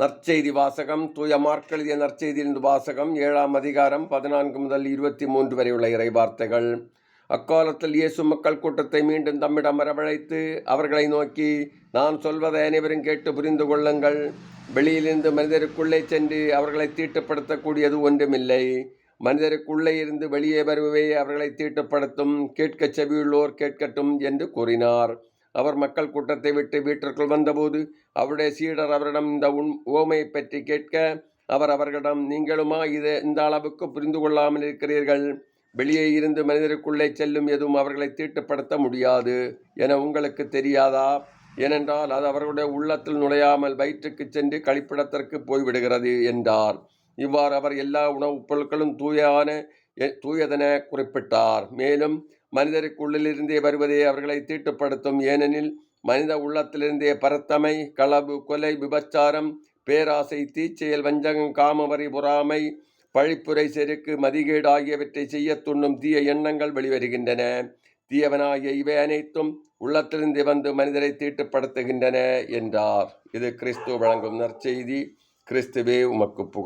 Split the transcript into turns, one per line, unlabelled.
நற்செய்தி வாசகம். தூய மார்க் எழுதிய நற்செய்தியின் வாசகம் 7ஆம் அதிகாரம் 14 முதல் 23 வரை உள்ள இறைவார்த்தைகள். அக்காலத்தில் இயேசு மக்கள் கூட்டத்தை மீண்டும் தம்மிடம் வரவழைத்து அவர்களை நோக்கி, நான் சொல்வதை அனைவரும் கேட்டு புரிந்து கொள்ளுங்கள். வெளியிலிருந்து மனிதருக்குள்ளே சென்று அவர்களை தீட்டுப்படுத்தக்கூடியது ஒன்றுமில்லை. மனிதருக்குள்ளே இருந்து வெளியே வருபவை அவர்களை தீட்டுப்படுத்தும். கேட்கச் செவியுள்ளோர் கேட்கட்டும் என்று கூறினார். அவர் மக்கள் கூட்டத்தை விட்டு வீட்டிற்குள் வந்தபோது அவருடைய சீடர் அவரிடம் இந்த உவமையை பற்றி கேட்க, அவர் அவர்களிடம், நீங்களுமா இந்த அளவுக்கு புரிந்து கொள்ளாமல் இருக்கிறீர்கள்? வெளியே இருந்து மனிதருக்குள்ளே செல்லும் எதுவும் அவர்களை தீட்டுப்படுத்த முடியாது என உங்களுக்கு தெரியாதா? ஏனென்றால் அது அவர்களுடைய உள்ளத்தில் நுழையாமல் வயிற்றுக்கு சென்று கழிப்பிடத்திற்கு போய்விடுகிறது என்றார். இவ்வாறு அவர் எல்லா உணவுப் பொருட்களும் தூயதென குறிப்பிட்டார். மேலும் மனிதருக்குள்ளிலிருந்தே வருவதே அவர்களை தீட்டுப்படுத்தும். ஏனெனில் மனித உள்ளத்திலிருந்தே பரத்தமை, களவு, கொலை, விபச்சாரம், பேராசை, தீச்செயல், வஞ்சகம், காமவரி, பொறாமை, பழிப்புரை, செருக்கு, மதிகேடு ஆகியவற்றை செய்ய துண்ணும் தீய எண்ணங்கள் வெளிவருகின்றன. தீயவனாகிய இவை அனைத்தும் உள்ளத்திலிருந்து வந்து மனிதரை தீட்டுப்படுத்துகின்றன என்றார். இது கிறிஸ்து வழங்கும் நற்செய்தி. கிறிஸ்துவே உமக்கு புகழ்.